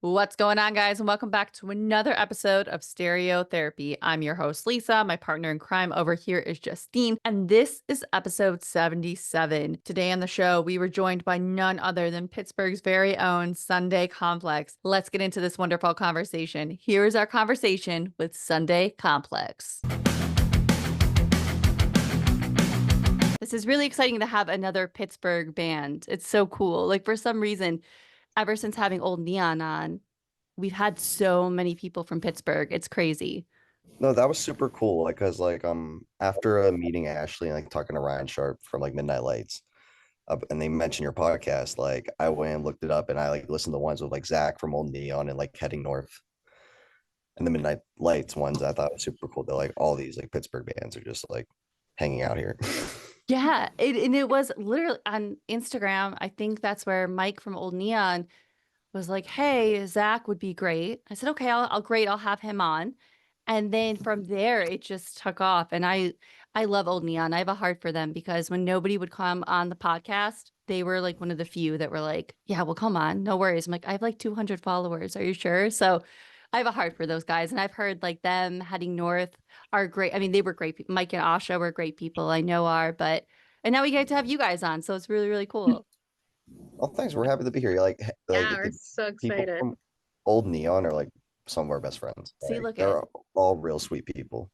What's going on, guys? And welcome back to another episode of Stereo Therapy. I'm your host, Lisa. My partner in crime over here is Justine, and this is episode 77. Today on the show, we were joined by none other than Pittsburgh's very own Sunday Complex. Let's get into this wonderful conversation. Here is our conversation with Sunday Complex. This is really exciting to have another Pittsburgh band. It's so cool. Like, for some reason, ever since having Old Neon on, we've had so many people from Pittsburgh. It's crazy. No, that was super cool. Like, cause after meeting Ashley and like talking to Ryan Sharp from like Midnight Lights, and they mentioned your podcast, like I went and looked it up and I like listened to ones with like Zach from Old Neon and like Heading North and the Midnight Lights ones. I thought was super cool. That like all these like Pittsburgh bands are just like hanging out here. Yeah, it was literally on Instagram. I think that's where Mike from Old Neon was like, "Hey, Zach would be great." I said, "Okay, I'll have him on." And then from there, it just took off. And I love Old Neon. I have a heart for them because when nobody would come on the podcast, they were like one of the few that were like, "Yeah, well, come on, no worries." I'm like, "I have like 200 followers. Are you sure?" So I have a heart for those guys, and I've heard like them heading north are great. I mean, they were great. Mike and Asha were great people. I know are, but and now we get to have you guys on, so it's really really cool. Well, thanks. We're happy to be here. Yeah, we're The so people excited. from Old Neon are like some of our best friends. See, Like look at. they're all real sweet people.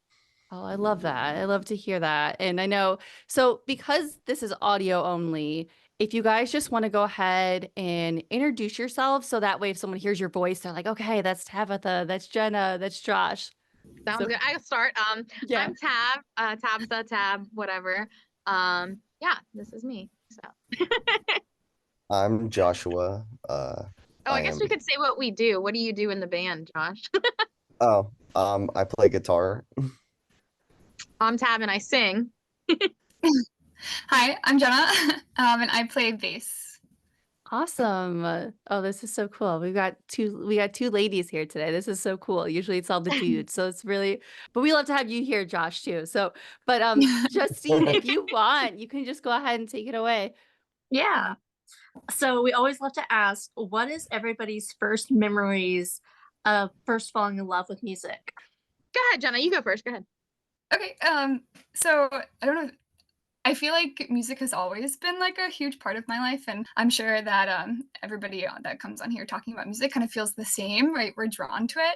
Oh, I love that. I love to hear that. And I know, so because this is audio only, if you guys just want to go ahead and introduce yourselves, so that way if someone hears your voice, they're like, okay, that's Tabitha, that's Jenna, that's Josh. Sounds So, good. I'll start. yeah. I'm Tab, whatever. Yeah, this is me. So, I'm Joshua. I I guess am. we could say what we do. What do you do in the band, Josh? I play guitar. I'm Tab and I sing. Hi, I'm Jenna, and I play bass. Awesome. Oh, this is so cool. We got two ladies here today. This is so cool. Usually it's all the dudes. So it's really, but we love to have you here, Josh, too. So, but Justine, if you want, you can just go ahead and take it away. Yeah. So we always love to ask, what is everybody's first memories of first falling in love with music? Go ahead, Jenna. You go first. Go ahead. Okay, so I don't know. I feel like music has always been like a huge part of my life, and I'm sure that everybody that comes on here talking about music kind of feels the same, right? We're drawn to it.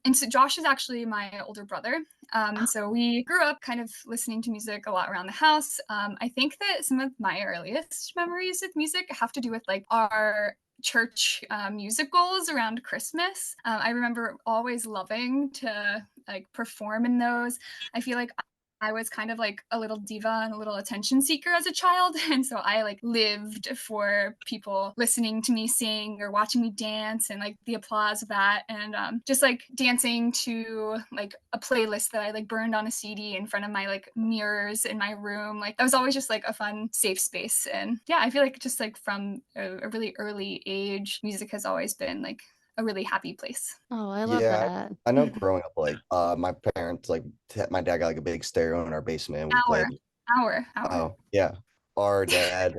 And so Josh is actually my older brother. And so we grew up kind of listening to music a lot around the house. I think that some of my earliest memories with music have to do with like our church musicals around Christmas. I remember always loving to like perform in those. I feel like I was kind of like a little diva and a little attention seeker as a child. And so I like lived for people listening to me sing or watching me dance and like the applause of that. And just like dancing to like a playlist that I like burned on a CD in front of my like mirrors in my room. Like that was always just like a fun, safe space. And yeah, I feel like just like from a really early age, music has always been like a really happy place. Oh, I love Yeah, that. I know growing up, like my parents, like my dad got like a big stereo in our basement and we played. Hour. Oh, yeah. Our dad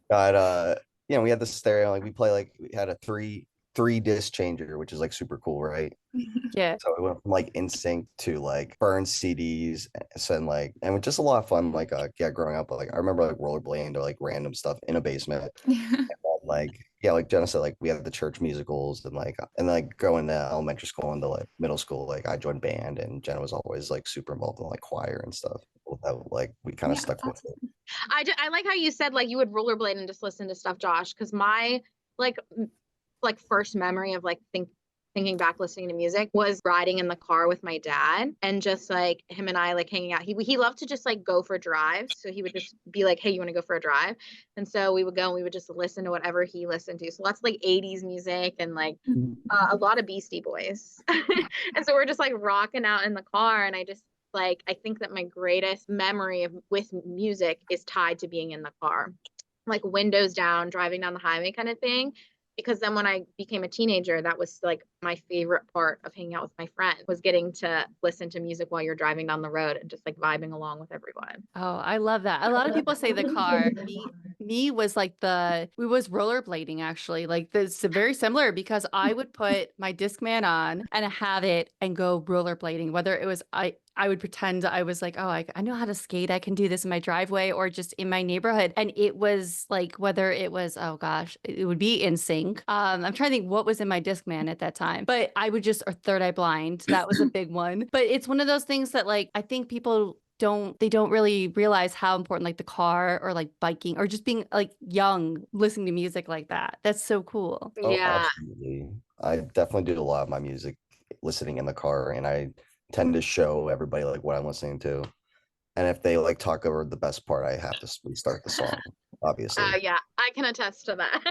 got we had the stereo, like we had a three disc changer, which is like super cool, right? Yeah. So we went from like NSYNC to like burn CDs and with just a lot of fun, growing up, like I remember like rollerblading to like random stuff in a basement. Like Jenna said, like we had the church musicals and going to elementary school and to like middle school, like I joined band and Jenna was always like super involved in like choir and stuff. Like we kind of stuck with it. I like how you said like you would rollerblade and just listen to stuff, Josh, because my like first memory of like thinking back listening to music was riding in the car with my dad and just like him and I like hanging out. He loved to just like go for drives. So he would just be like, hey, you want to go for a drive? And so we would go and we would just listen to whatever he listened to. So lots of like 80s music and like a lot of Beastie Boys. And so we're just like rocking out in the car. And I just like, I think that my greatest memory with music is tied to being in the car, like windows down, driving down the highway kind of thing. because then when I became a teenager, that was like my favorite part of hanging out with my friends, was getting to listen to music while you're driving down the road and just like vibing along with everyone. Oh, I love that. A lot of people say the car. Me was like we was rollerblading actually. Like this very similar because I would put my Discman on and have it and go rollerblading. Whether it was I would pretend I was like, oh, I know how to skate. I can do this in my driveway or just in my neighborhood. And it was like whether it was, oh gosh, it would be in sync. I'm trying to think what was in my Discman at that time, but I would just, or Third Eye Blind. That was a big one. But it's one of those things that like I think people don't really realize how important like the car or like biking or just being like young listening to music like that. That's so cool. Oh, Yeah. absolutely. I definitely do a lot of my music listening in the car, and I tend to show everybody like what I'm listening to. And if they like talk over the best part, I have to restart the song, obviously. Yeah, I can attest to that.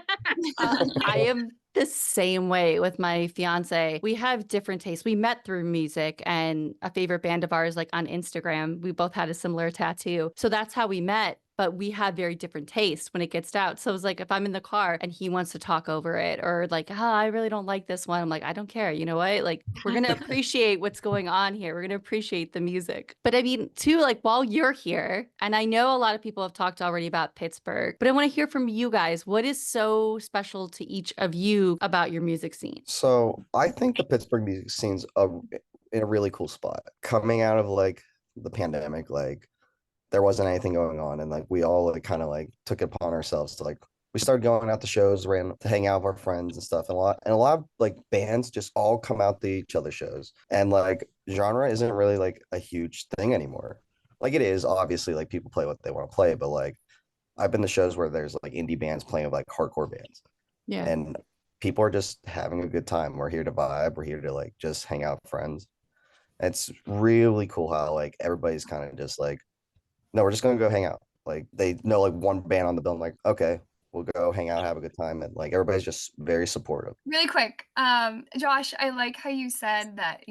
I am the same way with my fiance. We have different tastes. We met through music and a favorite band of ours, like on Instagram. We both had a similar tattoo. So that's how we met. But we have very different tastes when it gets out. So it's like if I'm in the car and he wants to talk over it or like, oh, I really don't like this one. I'm like, I don't care. You know what? Like, we're going to appreciate what's going on here. We're going to appreciate the music. But I mean, too, like while you're here, and I know a lot of people have talked already about Pittsburgh, but I want to hear from you guys. What is so special to each of you about your music scene? So I think the Pittsburgh music scene's in a really cool spot. Coming out of like the pandemic, like there wasn't anything going on, and like we all like kind of like took it upon ourselves to like we started going out to shows, ran to hang out with our friends and stuff, and a lot of like bands just all come out to each other's shows, and like genre isn't really like a huge thing anymore. Like it is obviously like people play what they want to play, but like I've been to shows where there's like indie bands playing with like hardcore bands, Yeah. and people are just having a good time. We're here to vibe. We're here to like just hang out with friends. It's really cool how like everybody's kind of just like, no, we're just gonna go hang out. Like they know like one band on the bill. I'm like, okay, we'll go hang out, have a good time, and like everybody's just very supportive. Really quick, Josh, I like how you said that,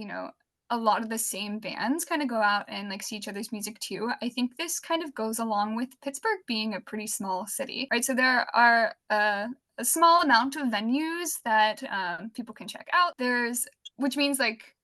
a lot of the same bands kind of go out and like see each other's music too. I think this kind of goes along with Pittsburgh being a pretty small city, right? So there are a small amount of venues that people can check out. Which means like,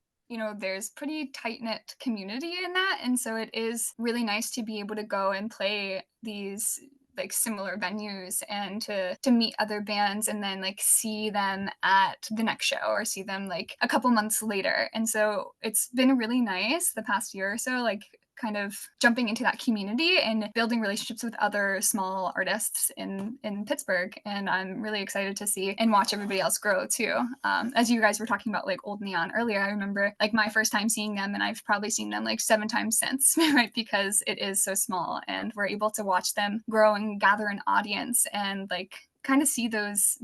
there's pretty tight knit community in that. And so it is really nice to be able to go and play these like similar venues and to meet other bands and then like see them at the next show or see them like a couple months later. And so it's been really nice the past year or so, like kind of jumping into that community and building relationships with other small artists in Pittsburgh. And I'm really excited to see and watch everybody else grow too. As you guys were talking about like Old Neon earlier, I remember like my first time seeing them, and I've probably seen them like 7 times since, right? Because it is so small and we're able to watch them grow and gather an audience and like kind of see these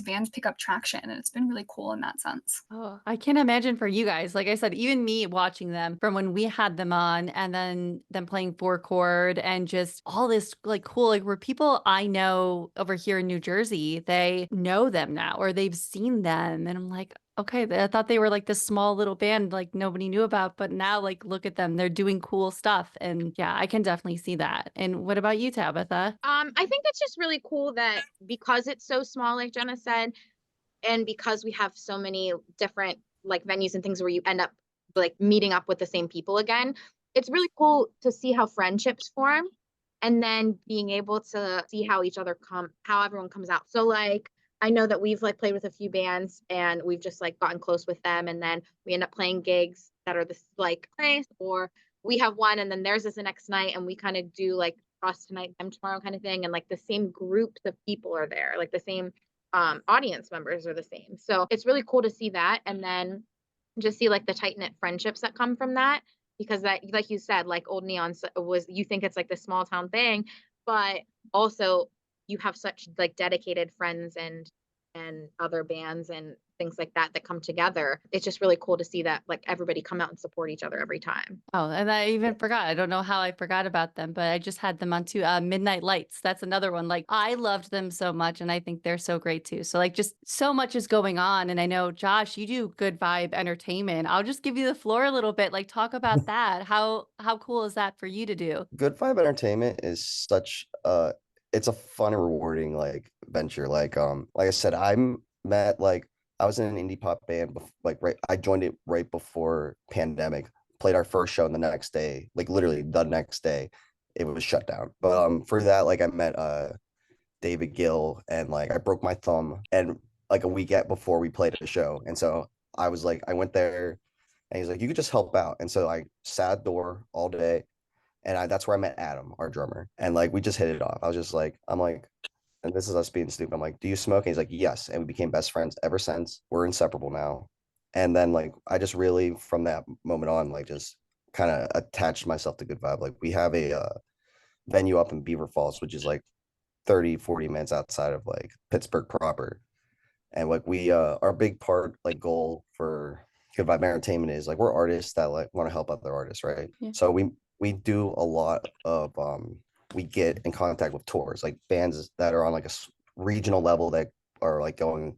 bands pick up traction, and it's been really cool in that sense. Oh, I can't imagine for you guys. Like I said, even me watching them from when we had them on and then them playing 4 chord and just all this like cool, like where people I know over here in New Jersey, they know them now or they've seen them. And I'm like, okay, I thought they were like this small little band like nobody knew about, but now like look at them, they're doing cool stuff. And yeah, I can definitely see that. And what about you, Tabitha? I think it's just really cool that because it's so small, like Jenna said, and because we have so many different like venues and things where you end up like meeting up with the same people again, it's really cool to see how friendships form and then being able to see how everyone comes out. So like I know that we've like played with a few bands and we've just like gotten close with them, and then we end up playing gigs that are this like place, or we have one and then theirs is the next night and we kind of do like us tonight, them tomorrow kind of thing, and like the same groups of people are there, like the same audience members are the same. So it's really cool to see that, and then just see like the tight knit friendships that come from that, because that, like you said, like Old Neon was, you think it's like the small town thing, but also you have such like dedicated friends and other bands and things like that that come together. It's just really cool to see that like everybody come out and support each other every time. Oh, and I even forgot. I don't know how I forgot about them, but I just had them on too. Midnight Lights. That's another one. Like I loved them so much, and I think they're so great too. So like just so much is going on. And I know Josh, you do Good Vibe Entertainment. I'll just give you the floor a little bit. Like talk about that. How cool is that for you to do? Good Vibe Entertainment is such it's a fun and rewarding like venture. Like I said, met like I was in an indie pop band like right I joined it right before pandemic, played our first show, and the next day, like literally the next day, it was shut down. But for that, like I met David Gill, and like I broke my thumb, and like a week before we played a show. And so I was like, I went there, and he's like, you could just help out. And so I sat at the door all day, and that's where I met Adam, our drummer. And like we just hit it off. I was just like, I'm like, and this is us being stupid. I'm like, do you smoke? And he's like, yes. And we became best friends ever since. We're inseparable now. And then like I just really from that moment on, like just kind of attached myself to Good Vibe. Like we have a venue up in Beaver Falls, which is like 30-40 minutes outside of like Pittsburgh proper. And like we our big part like goal for Good Vibe Entertainment is like we're artists that like want to help other artists, right? Yeah. So we do a lot of we get in contact with tours, like bands that are on like a regional level that are like going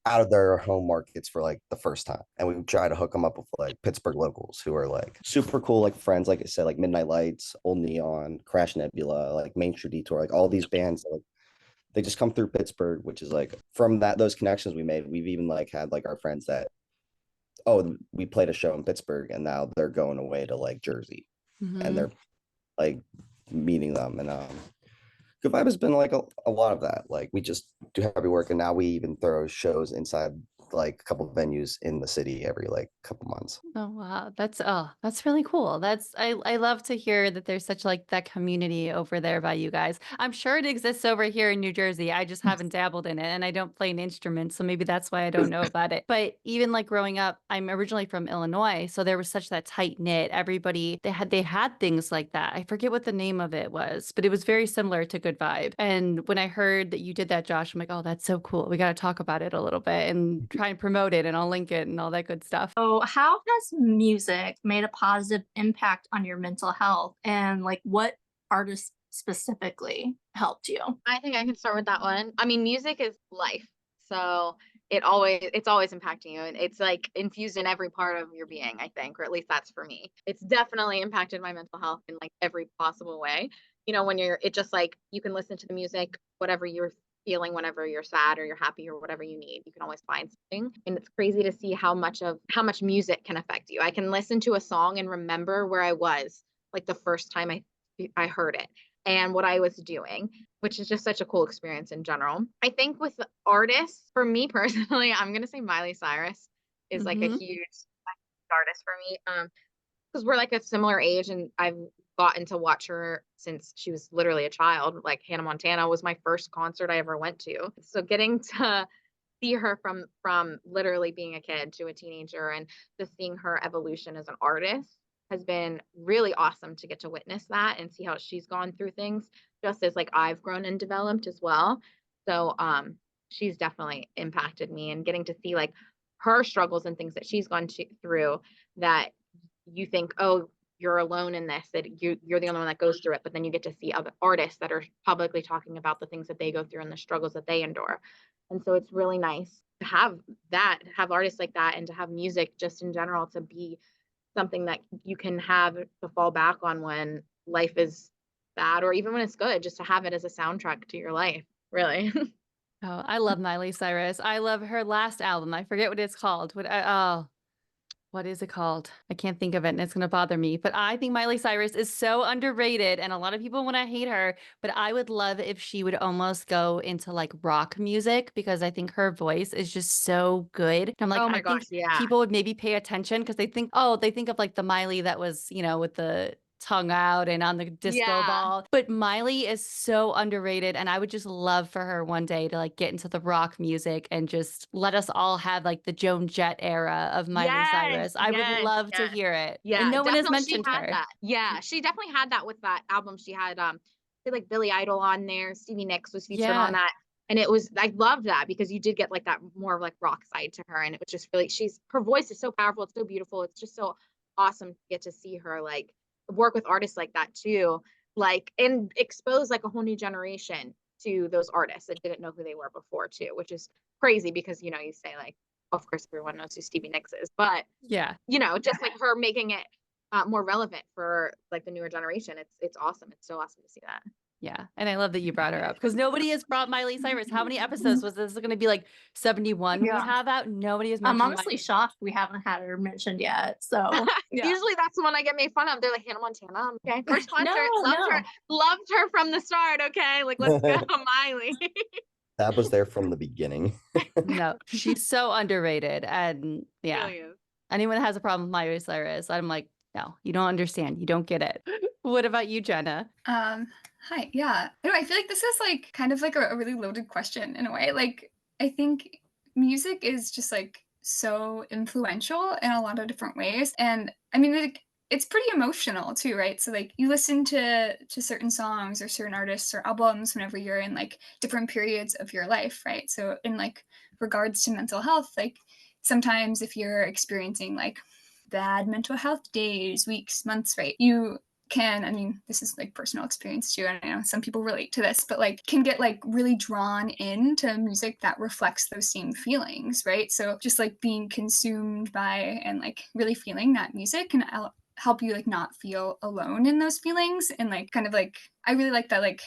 out of their home markets for like the first time, and we try to hook them up with like Pittsburgh locals who are like super cool, like friends, like I said, like Midnight Lights, Old Neon, Crash Nebula, like Main Street Detour, like all these bands that, like, they just come through Pittsburgh, which is like from those connections we made, we've even like had like our friends that, oh, we played a show in Pittsburgh and now they're going away to like Jersey, and they're like meeting them. And Good Vibe has been like a lot of that. Like we just do heavy work, and now we even throw shows inside like a couple of venues in the city every like couple months. Oh wow, that's really cool. I love to hear that there's such like that community over there by you guys. I'm sure it exists over here in New Jersey. I just haven't dabbled in it, and I don't play an instrument, so maybe that's why I don't know about it. But even like growing up, I'm originally from Illinois, so there was such that tight knit. Everybody they had things like that. I forget what the name of it was, but it was very similar to Good Vibe. And when I heard that you did that, Josh, I'm like, oh, that's so cool. We got to talk about it a little bit and try and promote it, and I'll link it and all that good stuff. So, how has music made a positive impact on your mental health, and like what artists specifically helped you? I think I can start with that one. I mean, music is life. So it's always impacting you. And it's like infused in every part of your being, I think, or at least that's for me. It's definitely impacted my mental health in like every possible way. You know, when it just like you can listen to the music, whatever you're feeling, whenever you're sad or you're happy or whatever you need, you can always find something. And it's crazy to see how much music can affect you. I can listen to a song and remember where I was like the first time I heard it and what I was doing, which is just such a cool experience in general. I think with artists, for me personally, I'm gonna say Miley Cyrus is like a huge artist for me. Because we're like a similar age, and I've gotten to watch her since she was literally a child. Like Hannah Montana was my first concert I ever went to. So getting to see her from literally being a kid to a teenager and just seeing her evolution as an artist has been really awesome to get to witness that and see how she's gone through things just as like I've grown and developed as well. So she's definitely impacted me, and getting to see like her struggles and things that she's gone through that you think, oh, you're alone in this, that you're the only one that goes through it, but then you get to see other artists that are publicly talking about the things that they go through and the struggles that they endure. And so it's really nice to have artists like that, and to have music just in general to be something that you can have to fall back on when life is bad or even when it's good, just to have it as a soundtrack to your life, really. Oh, I love Miley Cyrus. I love her last album. I forget what it's called. What is it called? I can't think of it, and it's going to bother me. But I think Miley Cyrus is so underrated, and a lot of people want to hate her. But I would love if she would almost go into like rock music, because I think her voice is just so good. And I'm like, Oh my I gosh, think yeah. people would maybe pay attention because they think of like the Miley that was, with the tongue out and on the disco ball. But Miley is so underrated, and I would just love for her one day to like get into the rock music and just let us all have like the Joan Jett era of Miley Cyrus. I would love to hear it. Yeah, and no one has definitely she mentioned had her. that. Yeah, she definitely had that with that album. She had like Billy Idol on there. Stevie Nicks was featured on that. And I loved that because you did get like that more of like rock side to her. And it was just really, her voice is so powerful. It's so beautiful. It's just so awesome to get to see her like work with artists like that too. Like, and expose like a whole new generation to those artists that didn't know who they were before too, which is crazy because, you say like, of course, everyone knows who Stevie Nicks is, but just like her making it more relevant for like the newer generation. It's awesome. It's so awesome to see that. Yeah. And I love that you brought her up because nobody has brought Miley Cyrus. How many episodes was this going to be, like 71 we Yeah. have out? Nobody has I'm mentioned honestly Miley. shocked we haven't had her mentioned yet. So yeah. Usually that's the one I get made fun of. They're like, Hannah Montana. Okay, first concert, No, loved her from the start. Okay, like let's go, Miley. That was there from the beginning. No, she's so underrated. And yeah, Really is. anyone that has a problem with Miley Cyrus, I'm like, no, you don't understand. You don't get it. What about you, Jenna? Hi. Yeah. I feel like this is like kind of like a really loaded question in a way. Like, I think music is just like so influential in a lot of different ways. And I mean, like, it's pretty emotional too, right? So like you listen to certain songs or certain artists or albums whenever you're in like different periods of your life, right? So in like regards to mental health, like sometimes if you're experiencing like bad mental health days, weeks, months, right? You can, I mean, this is like personal experience too, and I know some people relate to this, but like can get like really drawn into music that reflects those same feelings, right? So just like being consumed by and like really feeling that music can help you like not feel alone in those feelings. And like kind of like I really like that, like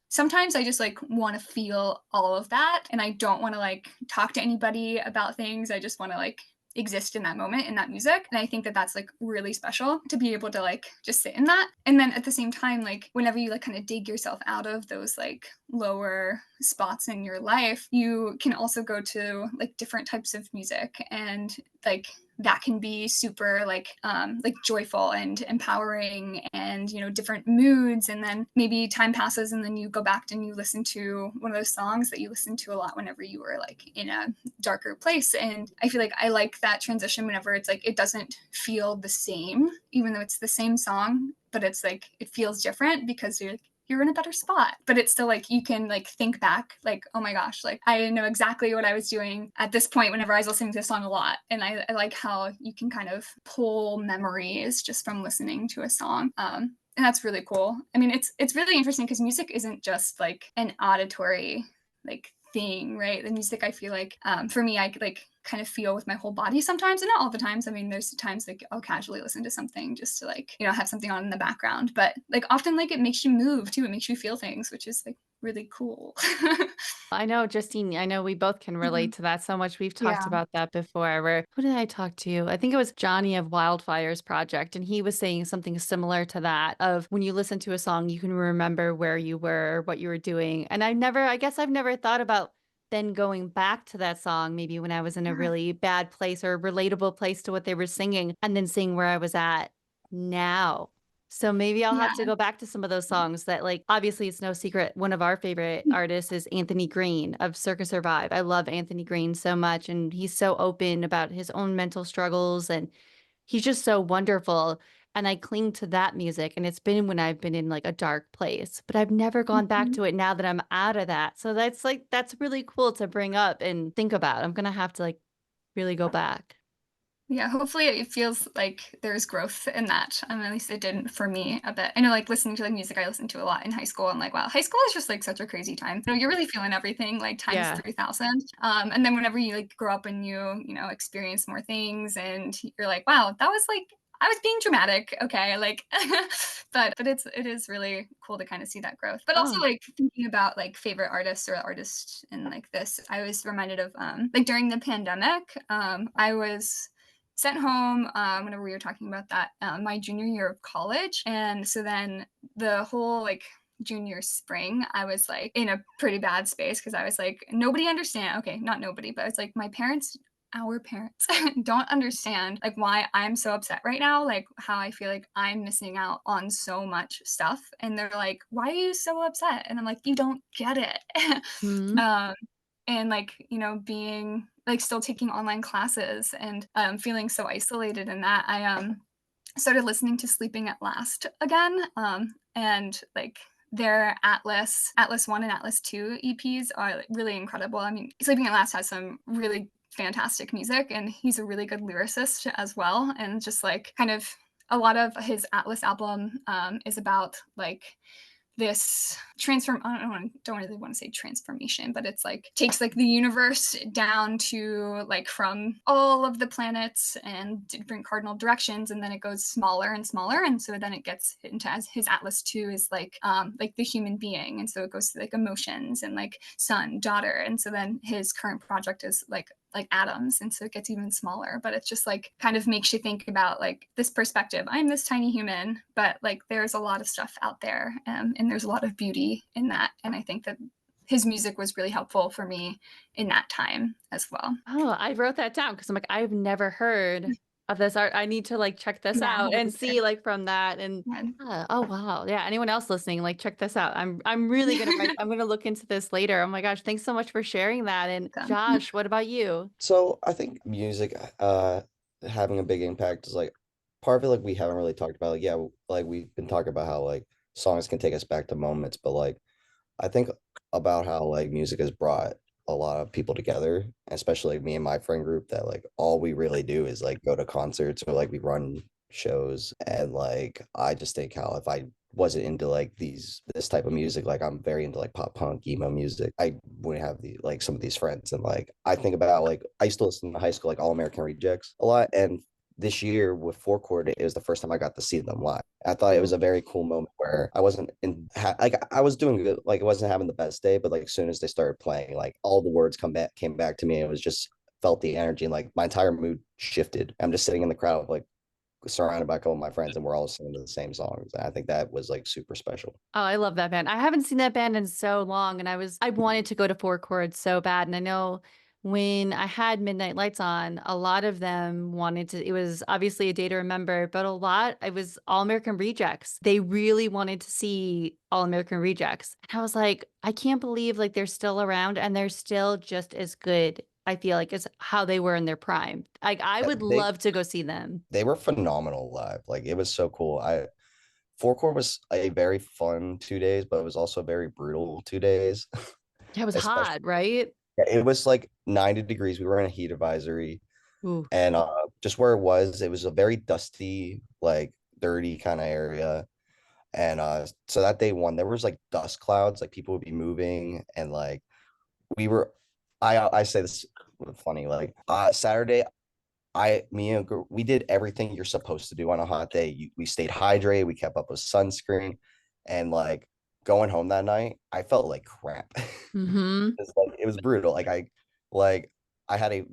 sometimes I just like want to feel all of that and I don't want to like talk to anybody about things. I just want to like exist in that moment in that music, and I think that that's like really special to be able to like just sit in that. And then at the same time, like whenever you like kind of dig yourself out of those like lower spots in your life, you can also go to like different types of music, and like that can be super like joyful and empowering and different moods. And then maybe time passes and then you go back and you listen to one of those songs that you listened to a lot whenever you were like in a darker place. And I feel like I like that transition whenever it's like it doesn't feel the same, even though it's the same song, but it's like it feels different because you're in a better spot. But it's still like you can like think back like, oh my gosh, like I know exactly what I was doing at this point whenever I was listening to this song a lot. And I like how you can kind of pull memories just from listening to a song. And that's really cool. I mean, it's really interesting because music isn't just like an auditory like thing, right? The music, I feel like for me, I like kind of feel with my whole body sometimes, and not all the times. I mean, there's times like I'll casually listen to something just to like have something on in the background, but like often like it makes you move too. It makes you feel things, which is like really cool. I know, Justine, I know we both can relate to that so much. We've talked about that before. Where who did I talk to? I think it was Johnny of Wildfires Project, and he was saying something similar to that of when you listen to a song, you can remember where you were, what you were doing. And I guess I've never thought about then going back to that song, maybe when I was in a really bad place or a relatable place to what they were singing, and then seeing where I was at now. So maybe I'll have to go back to some of those songs that, like, obviously it's no secret. One of our favorite artists is Anthony Green of Circus Survive. I love Anthony Green so much, and he's so open about his own mental struggles, and he's just so wonderful. And I cling to that music, and it's been when I've been in like a dark place, but I've never gone back to it now that I'm out of that. So that's really cool to bring up and think about. I'm gonna have to like really go back. Yeah, hopefully it feels like there's growth in that. At least it did for me a bit. I know, like listening to like music I listened to a lot in high school. I'm like, wow, high school is just like such a crazy time. You're really feeling everything like times 3,000. And then whenever you like grow up and you experience more things, and you're like, wow, that was like I was being dramatic, okay, like, but it is really cool to kind of see that growth. But also like thinking about like favorite artists or artists and like this, I was reminded of like during the pandemic, I was sent home whenever we were talking about that my junior year of college. And so then the whole like junior spring, I was like in a pretty bad space because I was like, nobody understand. Okay, not nobody, but it's like our parents don't understand like why I'm so upset right now, like how I feel like I'm missing out on so much stuff. And they're like, why are you so upset? And I'm like, you don't get it. And like being like still taking online classes and feeling so isolated in that, I started listening to Sleeping at Last again, and like their Atlas 1 and Atlas 2 EPs are like, really incredible. I mean, Sleeping at Last has some really fantastic music, and he's a really good lyricist as well. And just like kind of a lot of his Atlas album is about like this I don't really want to say transformation, but it's like takes like the universe down to like from all of the planets and different cardinal directions, and then it goes smaller and smaller, and so then it gets into, as his Atlas 2 is like the human being, and so it goes to like emotions and like son, daughter, and so then his current project is like atoms, and so it gets even smaller, but it's just like kind of makes you think about like this perspective. I'm this tiny human, but like there's a lot of stuff out there, and there's a lot of beauty in that, and I think that his music was really helpful for me in that time as well. Oh, I wrote that down because I'm like, I've never heard of this art. I need to like check this out and see like from that. And oh wow, yeah. Anyone else listening, like check this out. I'm really gonna I'm gonna look into this later. Oh my gosh, thanks so much for sharing that. And Josh, what about you? So I think music having a big impact is like part of it, like we haven't really talked about. Like, yeah, like we've been talking about how like songs can take us back to moments, but like I think about how like music has brought a lot of people together, especially like me and my friend group, that like all we really do is like go to concerts or like we run shows. And like I just think how if I wasn't into like this type of music, like I'm very into like pop punk, emo music, I wouldn't have the like some of these friends. And like I think about like I used to listen to high school like All American Rejects a lot, and this year with Four Chord, it was the first time I got to see them live. I thought it was a very cool moment where I wasn't like I was doing good, like I wasn't having the best day, but like as soon as they started playing, like all the words came back to me. And it was just felt the energy, and like my entire mood shifted. I'm just sitting in the crowd, like surrounded by a couple of my friends, and we're all singing the same songs. And I think that was like super special. Oh, I love that band. I haven't seen that band in so long, and I wanted to go to Four Chords so bad. And I know when I had Midnight Lights on, a lot of them wanted to, it was obviously a day to remember, but it was All American Rejects. They really wanted to see All American Rejects. And I was like, I can't believe like they're still around and they're still just as good. I feel like as how they were in their prime. Like I Yeah, would love to go see them. they were phenomenal live. Like it was so cool. Four Chord was a very fun 2 days, but it was also a very brutal 2 days. Yeah, it was Especially, hot, right? yeah, it was like 90 degrees. We were in a heat advisory, Ooh. and just where it was a very dusty, like dirty kind of area. And so that day one, there was like dust clouds, like people would be moving, and like we were. I say this funny, like Saturday, we did everything you're supposed to do on a hot day. We stayed hydrated, we kept up with sunscreen, and like going home that night, I felt like crap. Mm-hmm. It was brutal. Like I had a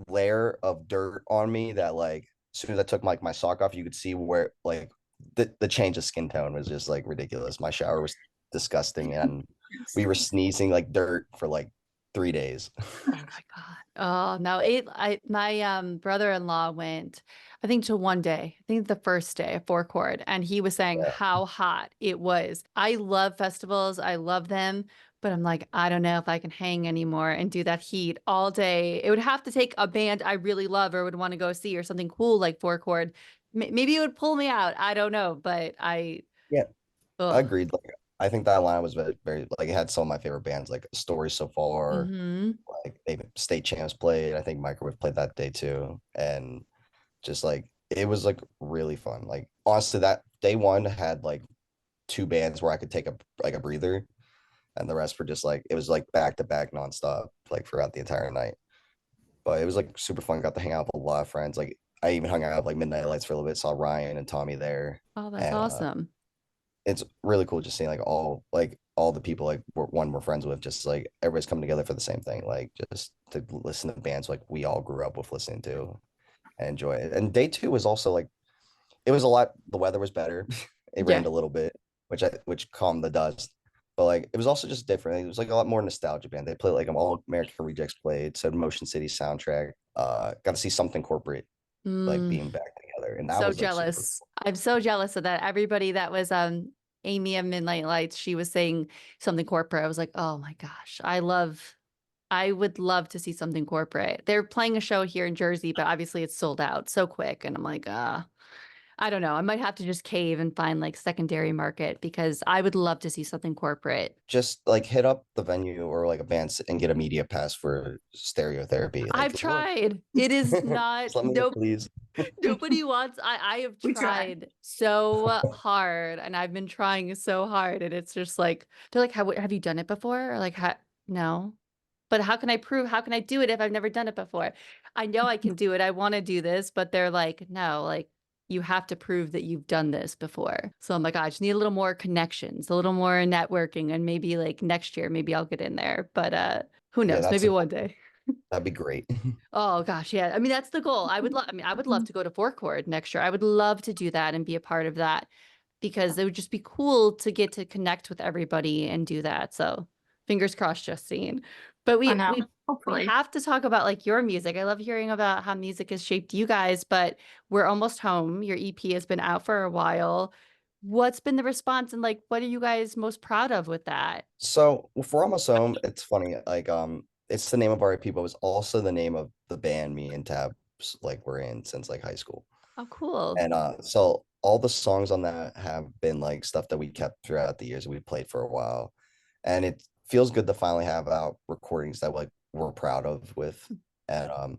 layer of dirt on me that like as soon as I took my sock off, you could see where like the change of skin tone was just like ridiculous. My shower was disgusting, and we were sneezing like dirt for like 3 days. Oh my God. Oh no. My brother-in-law went, I think to one day, I think the first day of Four Chord, and he was saying Yeah. how hot it was. I love festivals, I love them, but I'm like, I don't know if I can hang anymore and do that heat all day. It would have to take a band I really love or would want to go see or something cool like Four Chord. Maybe it would pull me out. I don't know, but Yeah, ugh. agreed. Like I think that line was very like it had some of my favorite bands like Story So Far, Mm-hmm. like they State Champs played. I think Microwave played that day too. And just like it was like really fun. Like honestly, that day one had like two bands where I could take a breather, and the rest were just like it was like back to back nonstop, like throughout the entire night. But it was like super fun. Got to hang out with a lot of friends. Like I even hung out with like Midnight Lights for a little bit, saw Ryan and Tommy there. Oh, that's And awesome. it's really cool just seeing like all the people like we're friends with, just like everybody's coming together for the same thing, like just to listen to bands like we all grew up with listening to and enjoy it. And day two was also like it was a lot. The weather was better. It Yeah. rained a little bit, which calmed the dust. But like it was also just different. It was like a lot more nostalgia band. They played like All American Rejects played, so Motion City soundtrack. Got to see Something Corporate like Mm. being back together, and that So was like super jealous. cool. I'm so jealous of that. Everybody that was Amy of Midnight Lights, she was saying something corporate. I was like, oh my gosh, I would love to see something corporate. They're playing a show here in Jersey, but obviously it's sold out so quick. And I'm like, I don't know. I might have to just cave and find like secondary market because I would love to see something corporate. Just like hit up the venue or like a band and get a media pass for stereotherapy. Like I've tried. It is not, just let me in, nope. please. Nobody wants. I have We try. tried so hard, and I've been trying so hard, and it's just like they're like, have you done it before? Or like, no. But how can I prove? How can I do it if I've never done it before? I know I can do it. I want to do this, but they're like, no, like you have to prove that you've done this before. So I'm like, I just need a little more connections, a little more networking, and maybe like next year, maybe I'll get in there. But who Yeah, knows? Maybe one day. that'd be great. Oh gosh, yeah. I mean, that's the goal. I would love to go to Four Chord next year. I would love to do that and be a part of that because it would just be cool to get to connect with everybody and do that. So fingers crossed, Justine. But I we know. we we Hopefully. have to talk about like your music. I love hearing about how music has shaped you guys, but we're almost home. Your EP has been out for a while. What's been the response and like what are you guys most proud of with that? So for Almost Home, it's funny, like it's the name of our EP, but it was also the name of the band me and Tabs like were in since like high school. Oh, cool. And so all the songs on that have been like stuff that we kept throughout the years we played for a while. And it feels good to finally have out recordings that like we're proud of with. And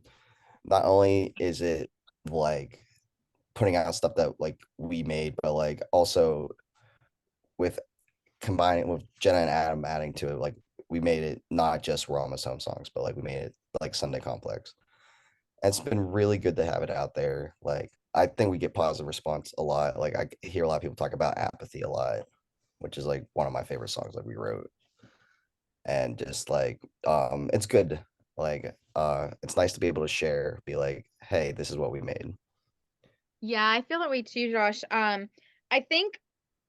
not only is it like putting out stuff that like we made, but like also with combining with Jenna and Adam adding to it, like we made it not just We're Almost Home songs, but like we made it like Sunday Complex. And it's been really good to have it out there. Like I think we get positive response a lot. Like I hear a lot of people talk about Apathy a lot, which is like one of my favorite songs that we wrote. And just like it's good. Like it's nice to be able to share, be like, hey, this is what we made. Yeah, I feel that way too, Josh. I think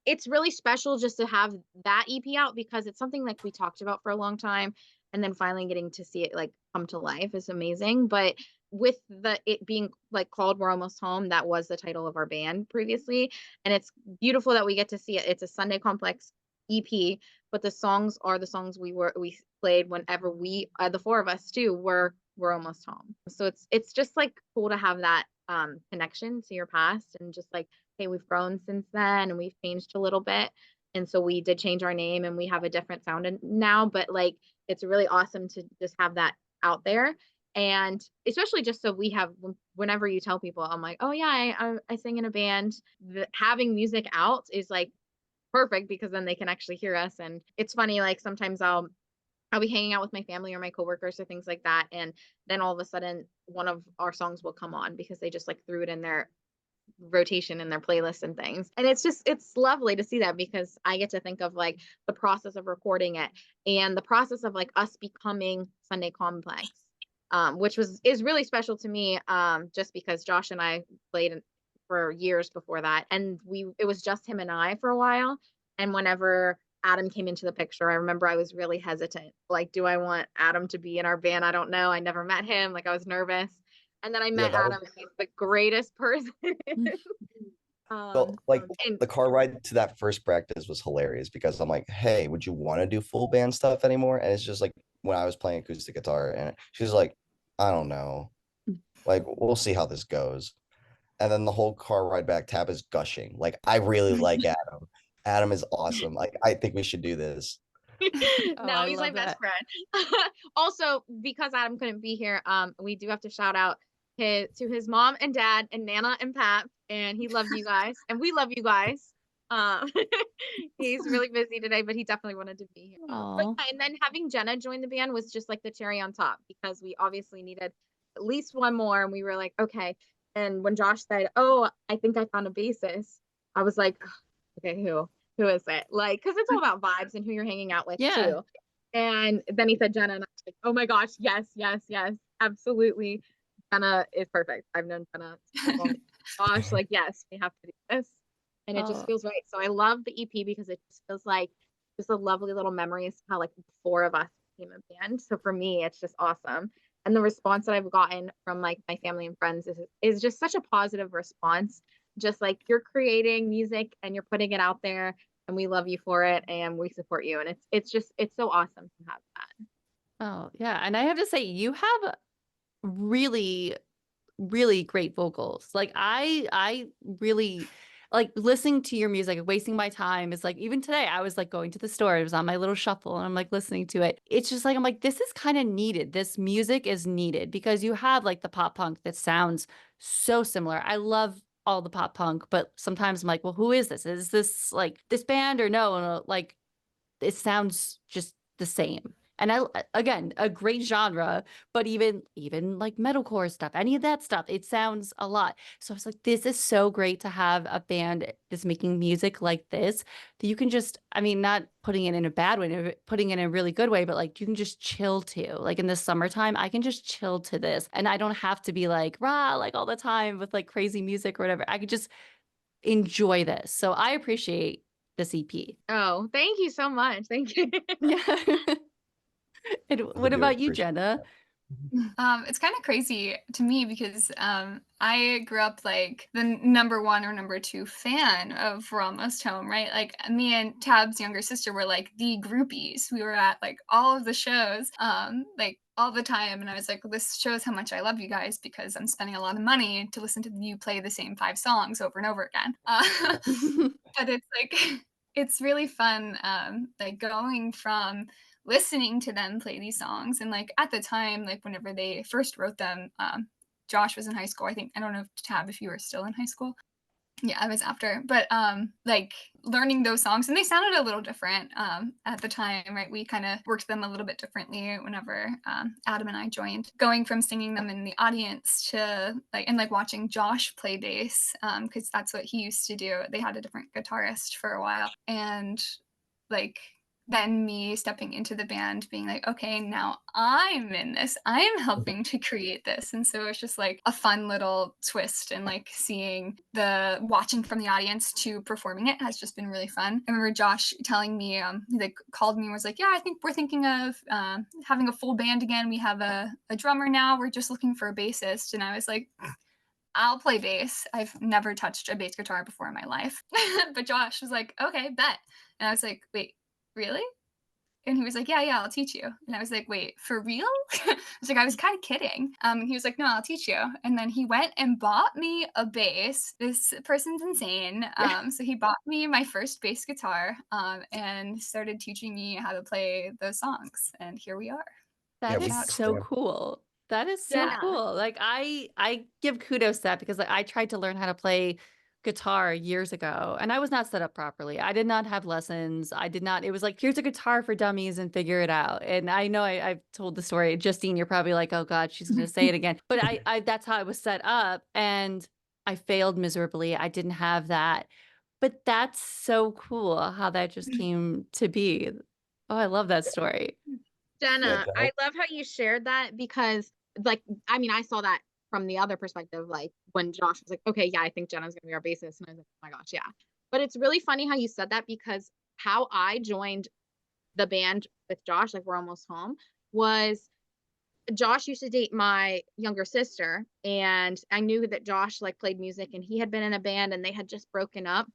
it's really special just to have that EP out because it's something like we talked about for a long time, and then finally getting to see it like come to life is amazing. But with it being like called We're Almost Home, that was the title of our band previously, and it's beautiful that we get to see it. It's a Sunday Complex EP, but the songs are the songs we played whenever the four of us too were almost home. So it's just like cool to have that connection to your past and just like, hey, we've grown since then and we've changed a little bit. And so we did change our name and we have a different sound now, but like it's really awesome to just have that out there. And especially just so we have, whenever you tell people, I'm like, oh yeah, I sing in a band. Having music out is like perfect because then they can actually hear us. And it's funny, like sometimes I'll be hanging out with my family or my coworkers or things like that. And then all of a sudden one of our songs will come on because they just like threw it in their rotation in their playlists and things. And it's lovely to see that because I get to think of like the process of recording it and the process of like us becoming Sunday Complex. Which is really special to me, just because Josh and I played for years before that. And it was just him and I for a while. And whenever Adam came into the picture, I remember I was really hesitant. Like, do I want Adam to be in our band? I don't know. I never met him. Like, I was nervous. And then I Yeah, met that was Adam, and he's the greatest person. well, like And the car ride to that first practice was hilarious because I'm like, hey, would you want to do full band stuff anymore? And it's just like when I was playing acoustic guitar, and she's like, I don't know. Like, we'll see how this goes. And then the whole car ride back, Tab is gushing. Like, I really like Adam. Adam is awesome. Like, I think we should do this. Oh, no, I he's my love best that. friend. Also, because Adam couldn't be here, we do have to shout out to his mom and dad and Nana and Pat, and he loves you guys, and we love you guys. Um, he's really busy today, but he definitely wanted to be here. But Oh, yeah, and then having Jenna join the band was just like the cherry on top because we obviously needed at least one more, and we were like, okay. And when Josh said, "Oh, I think I found a bassist," I was like, okay, who is it? Like, because it's all about vibes and who you're hanging out with yeah. too. And then he said Jenna, and I was like, oh my gosh, yes, yes, yes, absolutely. Jenna is perfect. I've known Jenna so long. Gosh, like yes, we have to do this, and it just Oh, feels right. So I love the EP because it just feels like just a lovely little memory as to how like the four of us became a band. So for me, it's just awesome. And the response that I've gotten from like my family and friends is just such a positive response. Just like you're creating music and you're putting it out there and we love you for it and we support you. And it's so awesome to have that. oh, yeah. And I have to say, you have really, really great vocals. Like I really like listening to your music, wasting my time is like, even today, I was like going to the store, it was on my little shuffle and I'm like listening to it. It's just like, I'm like, this is kind of needed. This music is needed because you have like the pop punk that sounds so similar. I love all the pop punk, but sometimes I'm like, well, who is this? Is this like this band or no? And like, it sounds just the same. And I, again, a great genre, but even like metalcore stuff, any of that stuff, it sounds a lot. So I was like, this is so great to have a band that's making music like this that you can just, I mean, not putting it in a bad way, putting it in a really good way, but like you can just chill to. Like in the summertime, I can just chill to this, and I don't have to be like rah like all the time with like crazy music or whatever. I could just enjoy this. So I appreciate this EP. Oh, thank you so much. Thank you. Yeah. And I what do about you, appreciate Jenna? that. It's kind of crazy to me because I grew up like the number one or number two fan of We're Almost Home, right? Like me and Tab's younger sister were like the groupies. We were at like all of the shows, like all the time. And I was like, this shows how much I love you guys because I'm spending a lot of money to listen to you play the same 5 songs over and over again. But it's like, it's really fun, like going from listening to them play these songs. And like at the time, like whenever they first wrote them, Josh was in high school. I think, I don't know if Tab, if you were still in high school. Yeah, I was after, but like learning those songs, and they sounded a little different at the time, right? We kind of worked them a little bit differently whenever Adam and I joined, going from singing them in the audience to like, and like watching Josh play bass, because that's what he used to do. They had a different guitarist for a while, and like then me stepping into the band being like, okay, now I'm in this, I'm helping to create this. And so it's just like a fun little twist, and like seeing the watching from the audience to performing it has just been really fun. I remember Josh telling me, he like called me and was like, yeah, I think we're thinking of having a full band again. We have a drummer now, we're just looking for a bassist. And I was like, I'll play bass. I've never touched a bass guitar before in my life. But Josh was like, okay, bet. And I was like, wait, really? And he was like, yeah, I'll teach you. And I was like, wait, for real? I was like, I was kind of kidding. And he was like, no, I'll teach you. And then he went and bought me a bass. This person's insane. So he bought me my first bass guitar, and started teaching me how to play those songs. And here we are. Yeah, That we is That's so yeah. cool. That is so Jenna. cool. Like I give kudos to that because like I tried to learn how to play guitar years ago and I was not set up properly. I did not have lessons. I did not, it was like, here's a guitar for dummies and figure it out. And I know I've told the story. Justine, you're probably like, oh God, she's gonna say it again. But I that's how I was set up and I failed miserably. I didn't have that. But that's so cool how that just came to be. Oh, I love that story. Yeah, Jenna, Jenna. I love how you shared that because, like, I mean, I saw that from the other perspective, like when Josh was like, okay, yeah, I think Jenna's gonna be our bassist. And I was like, oh my gosh, yeah. But it's really funny how you said that because how I joined the band with Josh, like We're Almost Home, was Josh used to date my younger sister. And I knew that Josh like played music and he had been in a band and they had just broken up.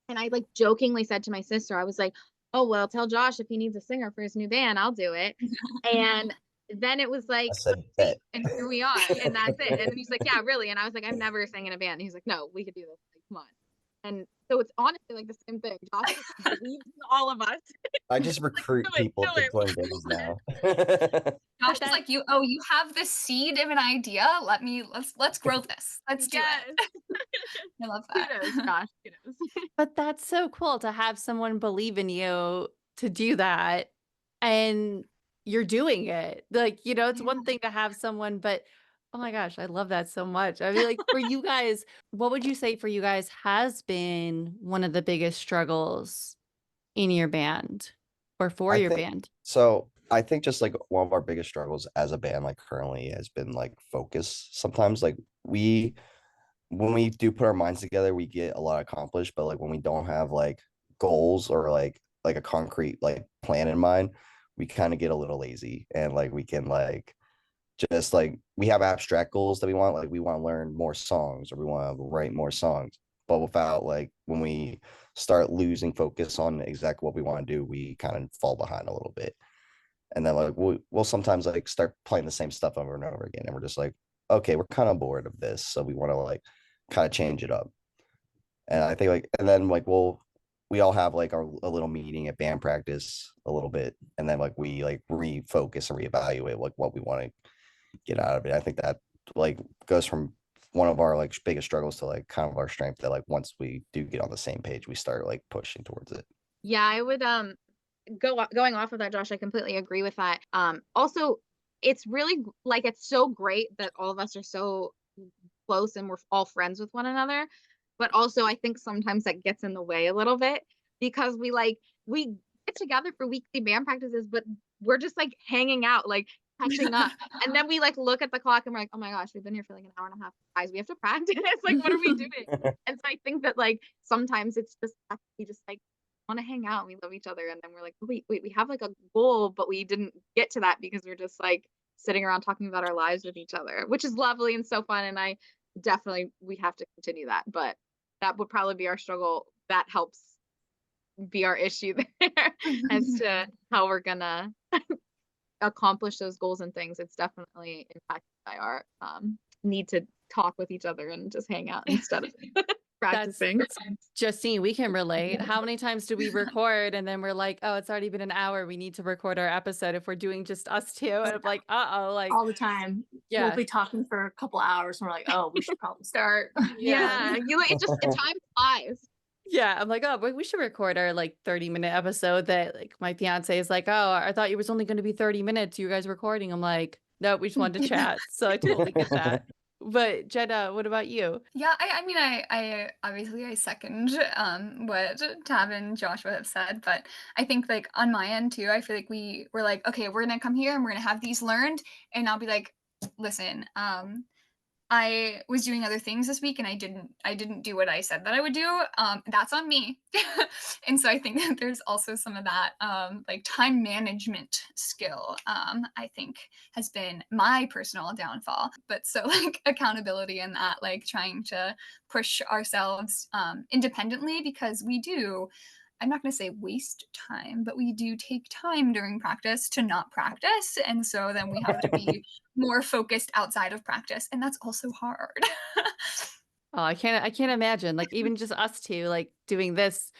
And I like jokingly said to my sister, I was like, oh, well, tell Josh if he needs a singer for his new band, I'll do it. And then it was I like, said wait, bet. and here we are. And that's it. And then he's like, yeah, really. And I was like, I've never sang in a band. And he's like, no, we could do this. Like, come on. And so it's honestly like the same thing. Josh just believes in all of us. I just Like, recruit do it, people do to it. join bands now. Josh is that- like, you have the seed of an idea. Let's grow this. Let's do Yes. it. I love that. Kudos, Josh. Kudos. But that's so cool to have someone believe in you to do that and you're doing it. Like, you know, it's one thing to have someone, but oh my gosh, I love that so much. I mean, like for you guys, what would you say for you guys has been one of the biggest struggles in your band or for I your think band? so. I think just like one of our biggest struggles as a band, like currently, has been like focus. Sometimes, like when we do put our minds together, we get a lot accomplished. But like when we don't have like goals or like a concrete like plan in mind, we kind of get a little lazy and like we can like just like we have abstract goals that we want, like we want to learn more songs or we want to write more songs, but without like when we start losing focus on exactly what we want to do, we kind of fall behind a little bit. And then like we'll sometimes like start playing the same stuff over and over again and we're just like, okay, we're kind of bored of this, so we want to like kind of change it up. And I think like, and then like we all have like a little meeting at band practice a little bit, and then like we like refocus and reevaluate like what we want to get out of it. I think that like goes from one of our like biggest struggles to like kind of our strength, that like once we do get on the same page, we start like pushing towards it. Yeah, I would going off of that, Josh, I completely agree with that. Also, it's really like it's so great that all of us are so close and we're all friends with one another. But also I think sometimes that gets in the way a little bit because we get together for weekly band practices, but we're just like hanging out, like catching up. And then we like look at the clock and we're like, oh my gosh, we've been here for like an hour and a half. Guys, we have to practice. Like, what are we doing? And so I think that like sometimes it's just we just like want to hang out and we love each other. And then we're like, oh, wait, we have like a goal, but we didn't get to that because we're just like sitting around talking about our lives with each other, which is lovely and so fun. And I definitely, we have to continue that, but that would probably be our struggle. That helps be our issue there as to how we're gonna accomplish those goals and things. It's definitely impacted by our need to talk with each other and just hang out instead of practicing. Justine, we can relate. How many times do we record and then we're like, oh, it's already been an hour. We need to record our episode if we're doing just us two. And I'm like, like all the time. Yeah. We'll be talking for a couple hours and we're like, oh, we should probably start. Yeah. You like, time flies. Yeah, I'm like, oh, but we should record our like 30-minute episode. That like my fiance is like, oh, I thought it was only going to be 30 minutes. You guys recording? I'm like, no, we just wanted to chat. So I totally get that. But Jenna, what about you? Yeah, I mean, I obviously I second what Tab and Joshua have said, but I think like on my end too, I feel like we're like, okay, we're gonna come here and we're gonna have these learned, and I'll be like, listen, I was doing other things this week and I didn't do what I said that I would do. That's on me. And so I think that there's also some of that like time management skill, I think has been my personal downfall. But so like accountability and that, like trying to push ourselves independently, because we do, I'm not going to say waste time, but we do take time during practice to not practice. And so then we have to be more focused outside of practice. And that's also hard. Oh, I can't imagine. Like even just us two, like doing this.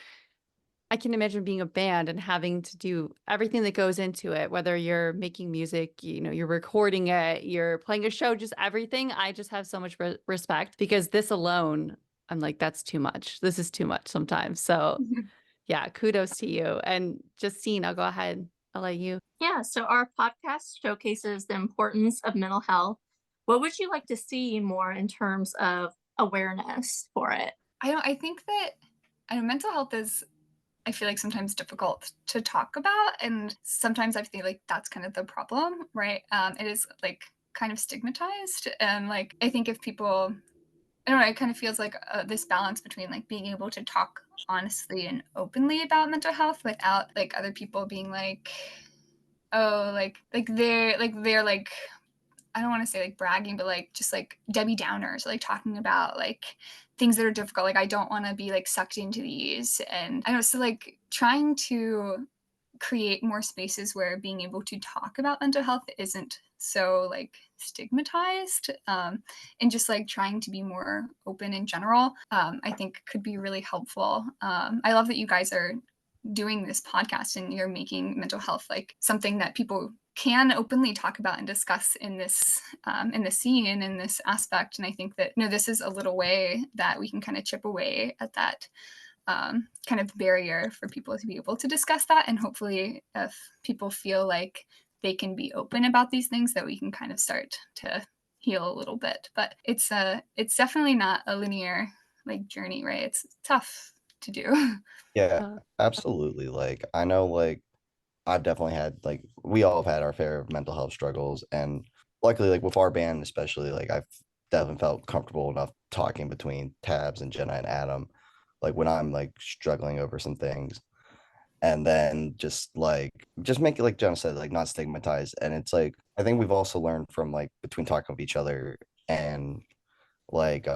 I can imagine being a band and having to do everything that goes into it, whether you're making music, you're recording it, you're playing a show, just everything. I just have so much respect, because this alone, I'm like, that's too much. This is too much sometimes. So yeah, kudos to you. And Justine, I'll go ahead. I'll let you. Yeah, so our podcast showcases the importance of mental health. What would you like to see more in terms of awareness for it? I think that mental health is, I feel like sometimes difficult to talk about. And sometimes I feel like that's kind of the problem, right? It is like kind of stigmatized. And like, I think if people, I don't know, it kind of feels like this balance between like being able to talk honestly and openly about mental health without like other people being like, oh, they're like, I don't want to say like bragging, but like just like Debbie Downers, like talking about like things that are difficult. Like I don't want to be like sucked into these. And I know, so like trying to create more spaces where being able to talk about mental health isn't so like stigmatized, and just like trying to be more open in general, I think could be really helpful. I love that you guys are doing this podcast and you're making mental health like something that people can openly talk about and discuss in this scene and in this aspect. And I think that this is a little way that we can kind of chip away at that kind of barrier for people to be able to discuss that. And hopefully if people feel like they can be open about these things, that we can kind of start to heal a little bit. But it's definitely not a linear like journey, right? It's tough to do. Yeah, absolutely. Like I know like I've definitely had like we all have had our fair of mental health struggles, and luckily like with our band especially, like I've definitely felt comfortable enough talking between Tabs and Jenna and Adam, like when I'm like struggling over some things, and then just make it like Jenna said, like not stigmatized. And it's like I think we've also learned from like between talking with each other, and like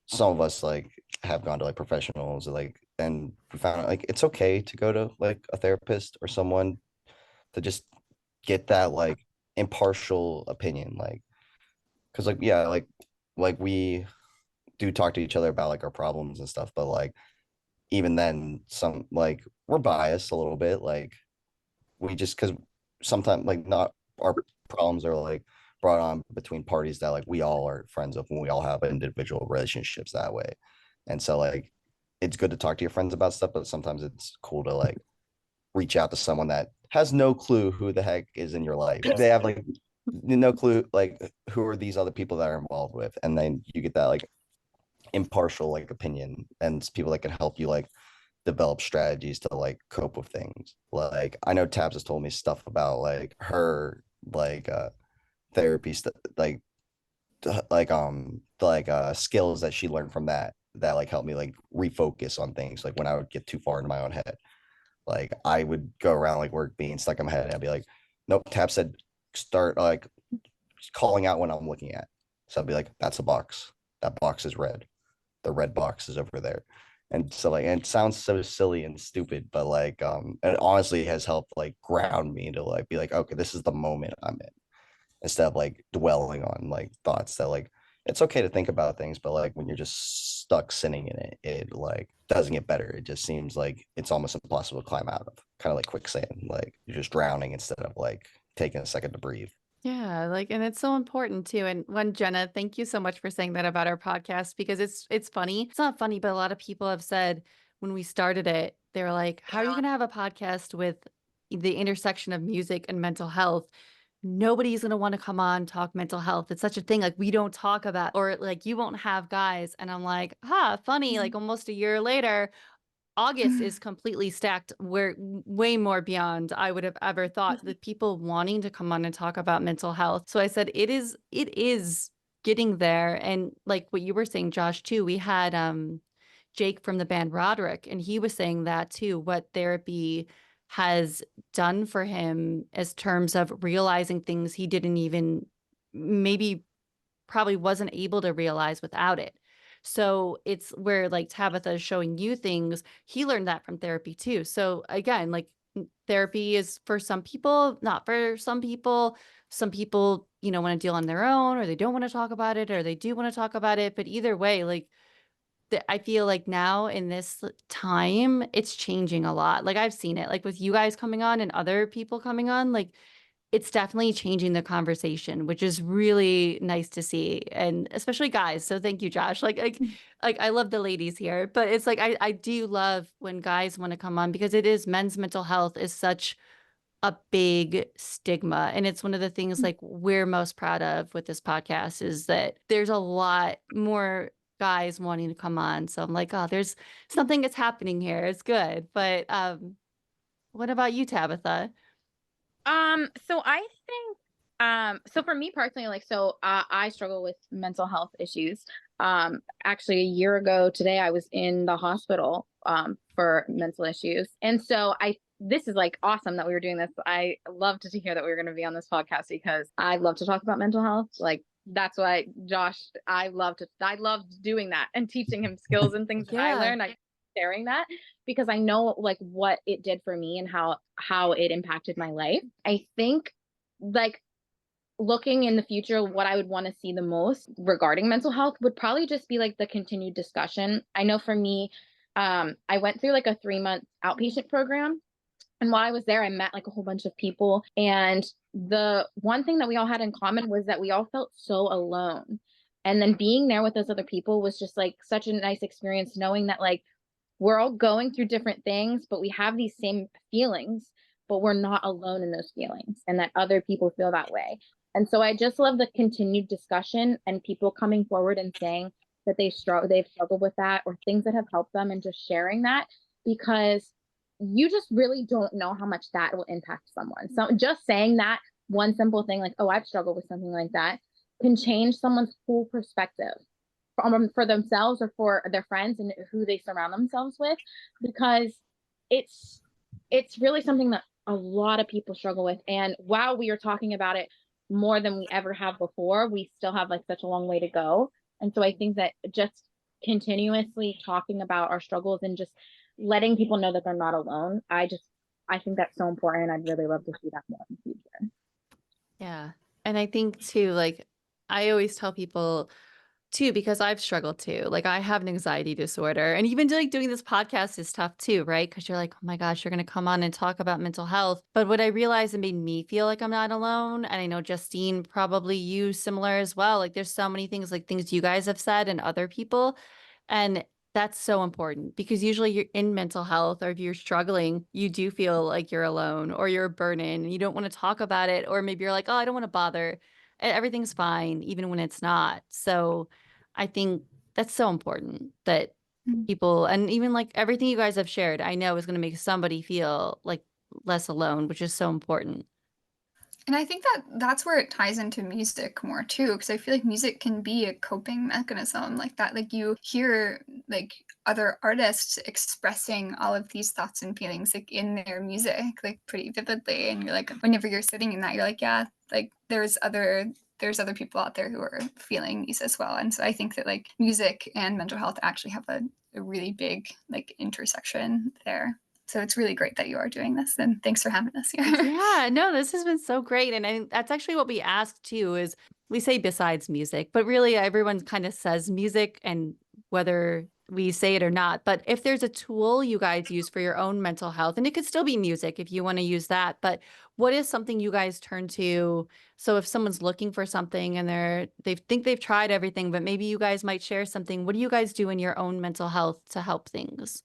some of us like have gone to like professionals, or like, and we found out like it's okay to go to like a therapist or someone to just get that like impartial opinion, like because like yeah, like we do talk to each other about like our problems and stuff, but like even then some like we're biased a little bit, like we just because sometimes like not our problems are like brought on between parties that like we all are friends of and we all have individual relationships that way. And so like it's good to talk to your friends about stuff, but sometimes it's cool to like reach out to someone that has no clue who the heck is in your life. They have like no clue like who are these other people that are involved with, and then you get that like impartial like opinion and people that can help you like develop strategies to like cope with things. Like I know Tabs has told me stuff about like her like therapy skills that she learned from that like helped me like refocus on things like when I would get too far into my own head. Like I would go around like work being stuck in my head and I'd be like, nope, Tab said start like calling out when I'm looking at. So I'd be like, that's a box. That box is red. The red box is over there. And so like and it sounds so silly and stupid, but like it honestly has helped like ground me to like be like, okay, this is the moment I'm in, instead of like dwelling on like thoughts that like it's okay to think about things, but like when you're just stuck sitting in it, it like doesn't get better. It just seems like it's almost impossible to climb out of, kind of like quicksand. Like you're just drowning instead of like taking a second to breathe. Yeah, like, and it's so important too. And one, Jenna, thank you so much for saying that about our podcast because it's funny. It's not funny, but a lot of people have said when we started it, they were like, "How are you going to have a podcast with the intersection of music and mental health? Nobody's going to want to come on talk mental health. It's such a thing. Like we don't talk about, or like you won't have guys." And I'm like, funny. Like almost a year later, August is completely stacked where way more beyond I would have ever thought the people wanting to come on and talk about mental health. So I said it is getting there. And like what you were saying, Josh, too, we had Jake from the band Roderick, and he was saying that too, what therapy has done for him as terms of realizing things he didn't even maybe probably wasn't able to realize without it. So it's where like Tabitha is showing you things. He learned that from therapy too. So again, like therapy is for some people, not for some people. Some people, want to deal on their own, or they don't want to talk about it, or they do want to talk about it. But either way, like I feel like now in this time, it's changing a lot. Like I've seen it, like with you guys coming on and other people coming on, like it's definitely changing the conversation, which is really nice to see, and especially guys. So thank you, Josh. Like I love the ladies here, but it's like I do love when guys want to come on because it is men's mental health is such a big stigma, and it's one of the things like we're most proud of with this podcast is that there's a lot more guys wanting to come on. So I'm like, oh, there's something that's happening here. It's good. But what about you, Tabitha? So I think, so for me personally, like, so I struggle with mental health issues. Actually, a year ago today, I was in the hospital, for mental issues. And so this is like awesome that we were doing this. I loved to hear that we were going to be on this podcast because I love to talk about mental health. Like, that's why Josh, I loved doing that and teaching him skills and things that I Yeah. learned. I sharing that because I know like what it did for me and how it impacted my life. I think like looking in the future, what I would want to see the most regarding mental health would probably just be like the continued discussion. I know for me, I went through like a 3-month outpatient program. And while I was there, I met like a whole bunch of people. And the one thing that we all had in common was that we all felt so alone. And then being there with those other people was just like such a nice experience, knowing that like we're all going through different things, but we have these same feelings, but we're not alone in those feelings and that other people feel that way. And so I just love the continued discussion and people coming forward and saying that they've struggled with that or things that have helped them and just sharing that because you just really don't know how much that will impact someone. So just saying that one simple thing like, oh, I've struggled with something like that can change someone's whole perspective for themselves or for their friends and who they surround themselves with, because it's really something that a lot of people struggle with. And while we are talking about it more than we ever have before, we still have like such a long way to go. And so I think that just continuously talking about our struggles and just letting people know that they're not alone, I think that's so important. I'd really love to see that more in the future. Yeah. And I think too, like I always tell people too, because I've struggled too. Like I have an anxiety disorder, and even like doing this podcast is tough too, right? Because you're like, oh my gosh, you're going to come on and talk about mental health. But what I realized, it made me feel like I'm not alone. And I know Justine, probably you similar as well. Like there's so many things, like things you guys have said and other people. And that's so important because usually you're in mental health, or if you're struggling, you do feel like you're alone or you're a burden and you don't want to talk about it. Or maybe you're like, oh, I don't want to bother. Everything's fine, even when it's not. So I think that's so important that Mhm. people, and even like everything you guys have shared, I know is going to make somebody feel like less alone, which is so important. And I think that that's where it ties into music more too, because I feel like music can be a coping mechanism like that. Like you hear like other artists expressing all of these thoughts and feelings like in their music, like pretty vividly. And you're like, whenever you're sitting in that, you're like, yeah, like there's other people out there who are feeling these as well. And so I think that like music and mental health actually have a really big like intersection there. So it's really great that you are doing this, and thanks for having us here. Yeah, no, this has been so great. And that's actually what we asked too, is we say besides music, but really everyone kind of says music, and whether we say it or not. But if there's a tool you guys use for your own mental health, and it could still be music if you want to use that, but what is something you guys turn to? So if someone's looking for something and they think they've tried everything, but maybe you guys might share something. What do you guys do in your own mental health to help things?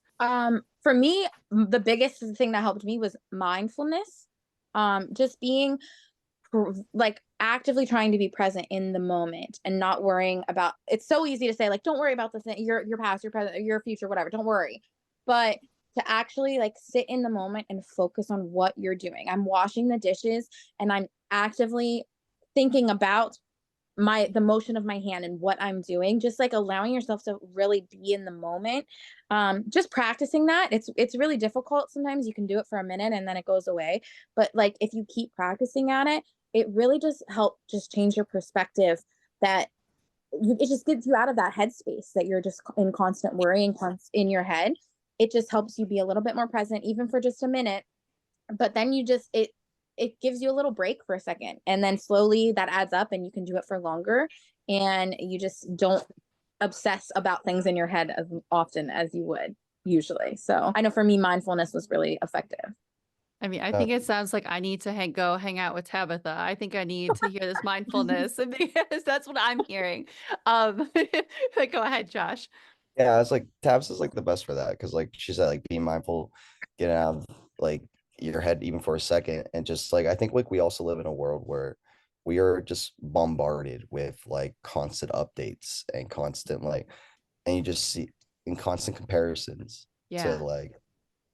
For me, the biggest thing that helped me was mindfulness. Just being like actively trying to be present in the moment and not worrying about. It's so easy to say like, don't worry about the thing, your past, your present, your future, whatever. Don't worry, but to actually like sit in the moment and focus on what you're doing. I'm washing the dishes and I'm actively thinking about the motion of my hand and what I'm doing, just like allowing yourself to really be in the moment. Just practicing that. It's really difficult. Sometimes you can do it for a minute and then it goes away. But like if you keep practicing at it, it really just help just change your perspective, that it just gets you out of that headspace that you're just in constant worry and in your head. It just helps you be a little bit more present, even for just a minute. But then it gives you a little break for a second, and then slowly that adds up and you can do it for longer, and you just don't obsess about things in your head as often as you would usually. So I know for me, mindfulness was really effective. I mean, I Uh, think it sounds like I need to go hang out with Tabitha. I think I need to hear this mindfulness because that's what I'm hearing. But go ahead, Josh. yeah, it's like Tabs is like the best for that because like she said, like being mindful, getting out of like your head even for a second, and just like I think like we also live in a world where we are just bombarded with like constant updates and constant like, and you just see in constant comparisons to Yeah.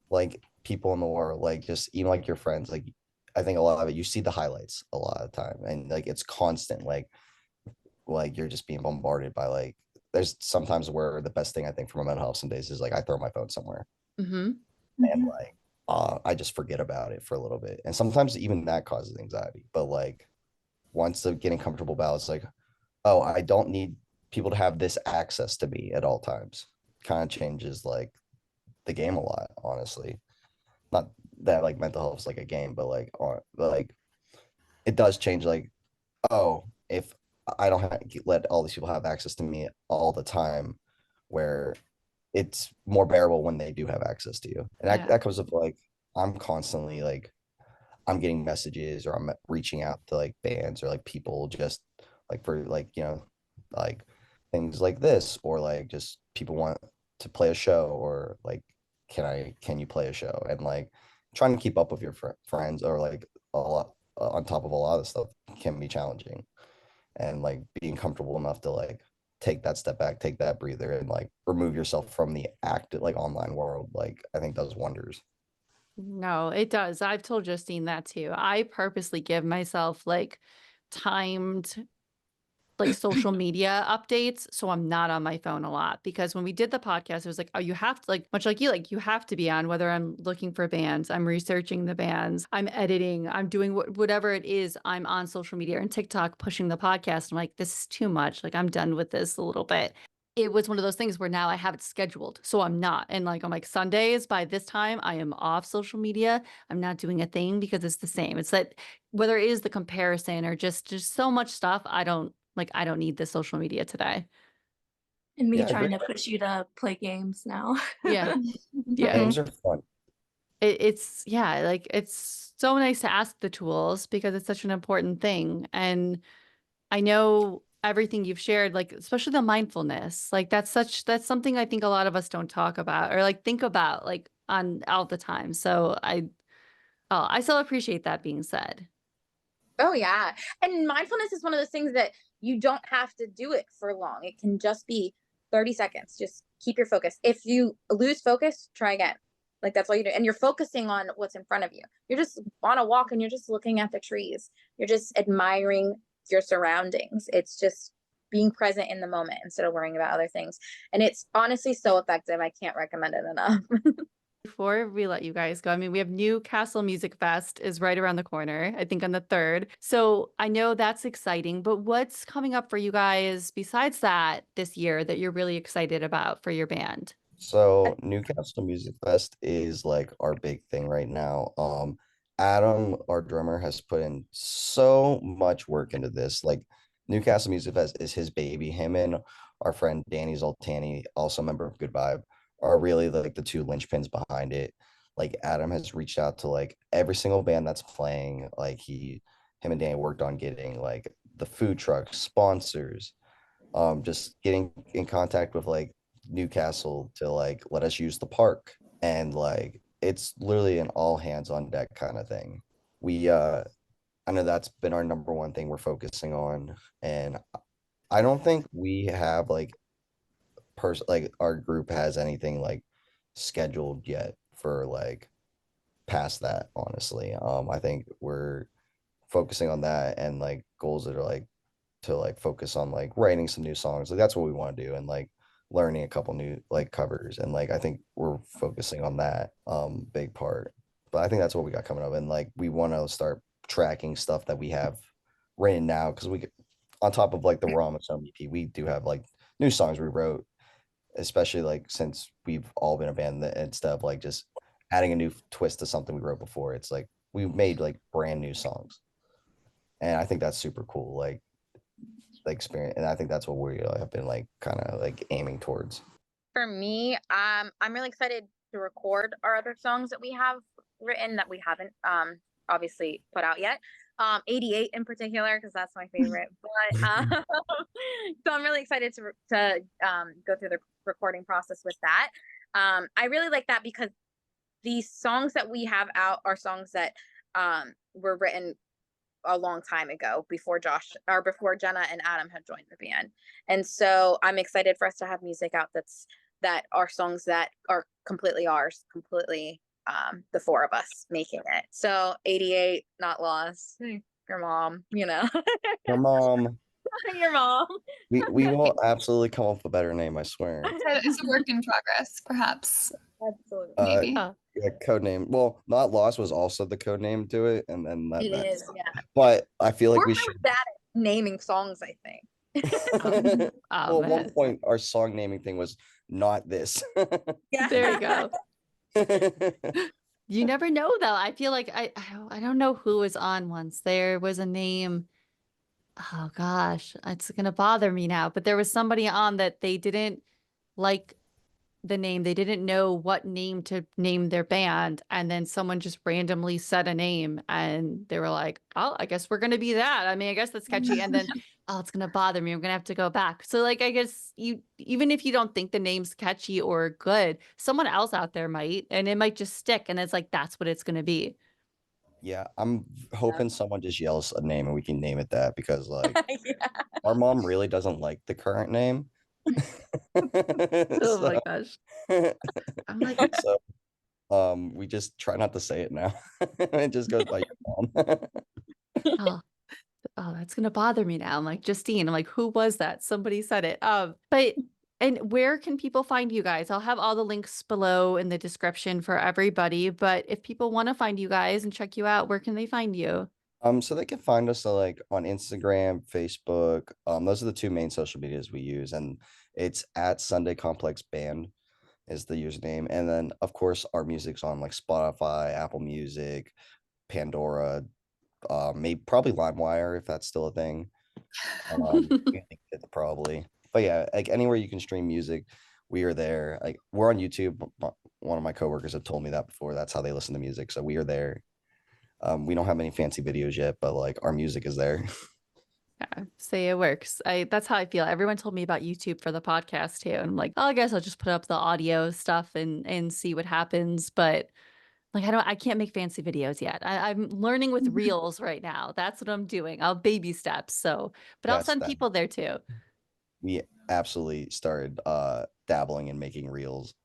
like people in the world, like just even like your friends, like I think a lot of it you see the highlights a lot of the time, and like it's constant, like you're just being bombarded by like there's sometimes where the best thing I think from a mental health some days is like I throw my phone somewhere Mm-hmm. and like I just forget about it for a little bit. And sometimes even that causes anxiety. But like once the getting comfortable about it's like, oh, I don't need people to have this access to me at all times. Kind of changes like the game a lot, honestly. Not that like mental health is like a game, but like it does change like, oh, if I don't let all these people have access to me all the time, where it's more bearable when they do have access to you. And that, Yeah. that comes up like I'm constantly like I'm getting messages or I'm reaching out to like bands or like people just like for like, like things like this, or like just people want to play a show, or like can you play a show, and like trying to keep up with your friends, or like a lot on top of a lot of stuff can be challenging, and like being comfortable enough to like take that step back, take that breather, and like remove yourself from the active like online world, like I think does wonders. No, it does. I've told Justine that too. I purposely give myself like timed like social media updates so I'm not on my phone a lot, because when we did the podcast it was like, oh, you have to, like much like you have to be on, whether I'm looking for bands, I'm researching the bands, I'm editing, I'm doing whatever it is, I'm on social media and TikTok pushing the podcast. I'm like, this is too much, like I'm done with this a little bit. It was one of those things where now I have it scheduled, so I'm not, and like I'm like, Sundays by this time I am off social media, I'm not doing a thing, because it's the same, it's that whether it is the comparison or just so much stuff, I don't need the social media today. And me Yeah, trying to push you to play games now. Yeah. Yeah. games are fun. It's yeah, like it's so nice to ask the tools because it's such an important thing. And I know everything you've shared, like especially the mindfulness, like that's something I think a lot of us don't talk about or like think about like on all the time. So I still appreciate that being said. Oh yeah. And mindfulness is one of those things that you don't have to do it for long. It can just be 30 seconds. Just keep your focus. If you lose focus, try again. Like that's all you do. And you're focusing on what's in front of you. You're just on a walk and you're just looking at the trees. You're just admiring your surroundings. It's just being present in the moment instead of worrying about other things. And it's honestly so effective. I can't recommend it enough. Before we let you guys go, I mean, we have Newcastle Music Fest is right around the corner, I think on the 3rd. So I know that's exciting, but what's coming up for you guys besides that this year that you're really excited about for your band? So Newcastle Music Fest is like our big thing right now. Adam, our drummer, has put in so much work into this. Like Newcastle Music Fest is his baby. Him and our friend Danny Zoltani, also a member of Good Vibe, are really like the two linchpins behind it. Like Adam has reached out to like every single band that's playing. Like him and Danny worked on getting like the food trucks, sponsors, just getting in contact with like Newcastle to like let us use the park, and like it's literally an all hands on deck kind of thing. We I know that's been our number one thing we're focusing on, and I don't think we have like like our group has anything like scheduled yet for like past that, honestly. I think we're focusing on that and like goals that are like to like focus on like writing some new songs. Like that's what we want to do, and like learning a couple new like covers, and like I think we're focusing on that big part. But I think that's what we got coming up, and like we want to start tracking stuff that we have written now, because on top of like the Raw Song EP, we do have like new songs we wrote, especially like since we've all been a band, that instead of like just adding a new twist to something we wrote before, it's like we made like brand new songs, and I think that's super cool. Like the experience, and I think that's what we have been like kind of like aiming towards. For me, I'm really excited to record our other songs that we have written that we haven't obviously put out yet. 88 in particular, because that's my favorite. But so I'm really excited to go through the recording process with that. I really like that because these songs that we have out are songs that were written a long time ago, before before Jenna and Adam had joined the band. And so I'm excited for us to have music out that are songs that are completely ours, completely the four of us making it. So 88, Not Lost, your mom, Your mom. your mom. We will absolutely come up with a better name, I swear. It's a work in progress, perhaps. Absolutely. Maybe. Yeah, code name. Well, Not Lost was also the code name to it, and then It is, yeah. But I feel like We're we really should. bad at naming songs, I think. Oh, Well, at one man. point, our song naming thing was Not This. Yeah. There you go. You never know though. I feel like I don't know who was on once. There was a name. Oh gosh, it's gonna bother me now. But there was somebody on that they didn't like the name. They didn't know what name to name their band. And then someone just randomly said a name and they were like, oh, I guess we're going to be that. I mean, I guess that's catchy. And then, oh, it's going to bother me. I'm going to have to go back. So like, I guess even if you don't think the name's catchy or good, someone else out there might, and it might just stick. And it's like, that's what it's going to be. Yeah, I'm hoping someone just yells a name and we can name it that, because like Yeah. our mom really doesn't like the current name. Oh my gosh. I'm like, So we just try not to say it now. It just goes by your mom. oh, oh, that's gonna bother me now. I'm like, Justine, I'm like, who was that? Somebody said it. And where can people find you guys? I'll have all the links below in the description for everybody. But if people want to find you guys and check you out, where can they find you? So they can find us like on Instagram, Facebook. Those are the two main social medias we use, and it's at Sunday Complex Band is the username. And then of course our music's on like Spotify, Apple Music, Pandora, maybe probably LimeWire if that's still a thing. I think it probably. But yeah, like anywhere you can stream music, we are there. Like we're on YouTube. One of my coworkers have told me that before. That's how they listen to music. So we are there. We don't have any fancy videos yet, but like our music is there. Yeah, say it works. That's how I feel. Everyone told me about YouTube for the podcast too. And I'm like, oh, I guess I'll just put up the audio stuff and see what happens. But like I can't make fancy videos yet. I'm learning with reels right now. That's what I'm doing. I'll baby steps. So, but I'll That's send that. people there too. We absolutely started dabbling in making reels.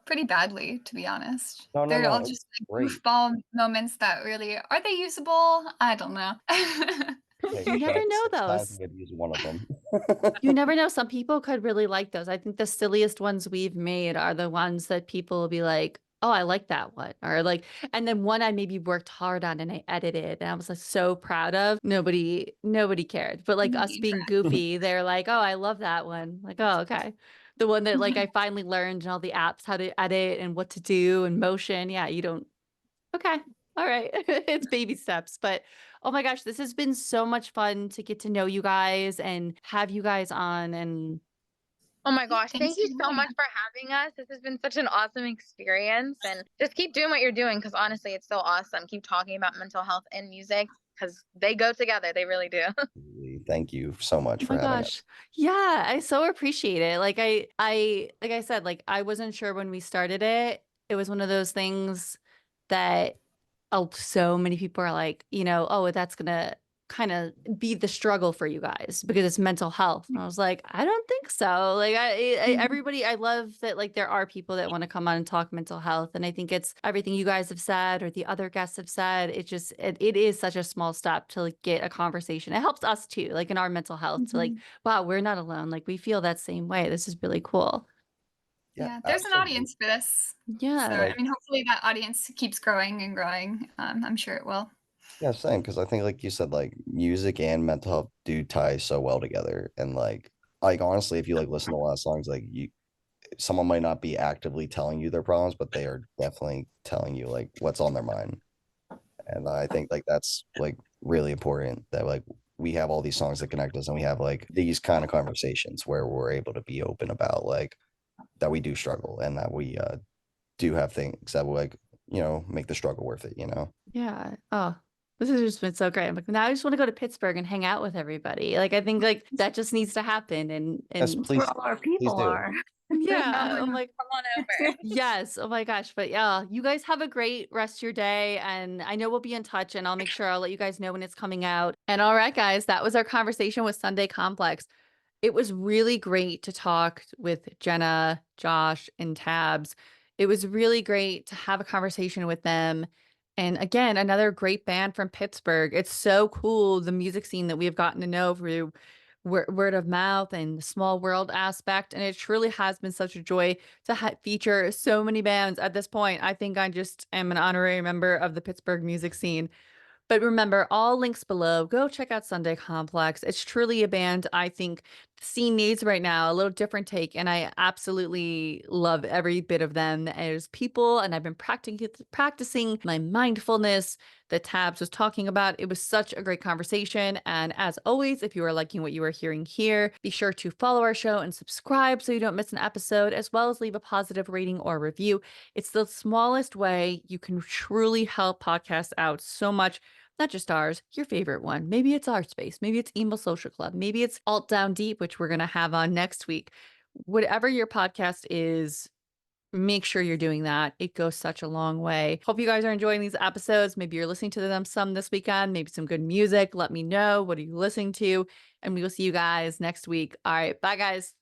Pretty badly, to be honest. No, They're all it's just like great. goofball moments that really are they usable? I don't know. Hey, You never know sometimes those. we could use one of them. You never know. Some people could really like those. I think the silliest ones we've made are the ones that people will be like, oh, I like that one. Or like, and then one I maybe worked hard on and I edited and I was like so proud of. Nobody cared. But like us being goofy, they're like, oh, I love that one. Like, oh, okay. The one that like I finally learned and all the apps how to edit and what to do and motion. Yeah, you don't. Okay. All right. It's baby steps. But oh my gosh, this has been so much fun to get to know you guys and have you guys on. And Oh my gosh, Thanks thank you for so having much us. for having us. This has been such an awesome experience. And just keep doing what you're doing because honestly, it's so awesome. Keep talking about mental health and music because they go together. They really do. Thank you so much oh for my having gosh. us. Yeah, I so appreciate it. Like like I said, like I wasn't sure when we started it. It was one of those things that oh, so many people are like, oh, that's gonna kind of be the struggle for you guys because it's mental health. And I was like, I don't think so. Like, everybody, I love that. Like, there are people that want to come on and talk mental health, and I think it's everything you guys have said or the other guests have said. It is such a small step to like get a conversation. It helps us too, like in our mental health, to like, wow, we're not alone. Like, we feel that same way. This is really cool. Yeah, there's an absolutely. audience for this. So, Yeah. Like, I mean, hopefully that audience keeps growing and growing. I'm sure it will. yeah, same. Because I think, like you said, like music and mental health do tie so well together. And like honestly, if you like listen to a lot of songs, like someone might not be actively telling you their problems, but they are definitely telling you like what's on their mind. And I think like that's like really important that like we have all these songs that connect us and we have like these kind of conversations where we're able to be open about like that we do struggle and that we do have things that will like, make the struggle worth it, Yeah. Oh, this has just been so great. I'm like, now I just want to go to Pittsburgh and hang out with everybody. Like, I think like that just needs to happen. Yes, And please, Where all our please people do. are. yeah, I'm Come like, on over. yes. Oh my gosh. But yeah, you guys have a great rest of your day. And I know we'll be in touch and I'll make sure I'll let you guys know when it's coming out. And all right, guys, that was our conversation with Sunday Complex. It was really great to talk with Jenna, Josh, and Tabs. It was really great to have a conversation with them. And again, another great band from Pittsburgh. It's so cool, the music scene that we have gotten to know through word of mouth and the small world aspect. And it truly has been such a joy to feature so many bands at this point. I think I just am an honorary member of the Pittsburgh music scene. But remember, all links below. Go check out Sunday Complex. It's truly a band I think the scene needs right now, a little different take. And I absolutely love every bit of them as people. And I've been practicing my mindfulness that Tabs was talking about. It was such a great conversation. And as always, if you are liking what you are hearing here, be sure to follow our show and subscribe so you don't miss an episode, as well as leave a positive rating or review. It's the smallest way you can truly help podcasts out so much. Not just ours, your favorite one. Maybe it's Art Space. Maybe it's Emo Social Club. Maybe it's Alt Down Deep, which we're going to have on next week. Whatever your podcast is, make sure you're doing that. It goes such a long way. Hope you guys are enjoying these episodes. Maybe you're listening to them some this weekend, maybe some good music. Let me know. What are you listening to? And we will see you guys next week. All right. Bye, guys.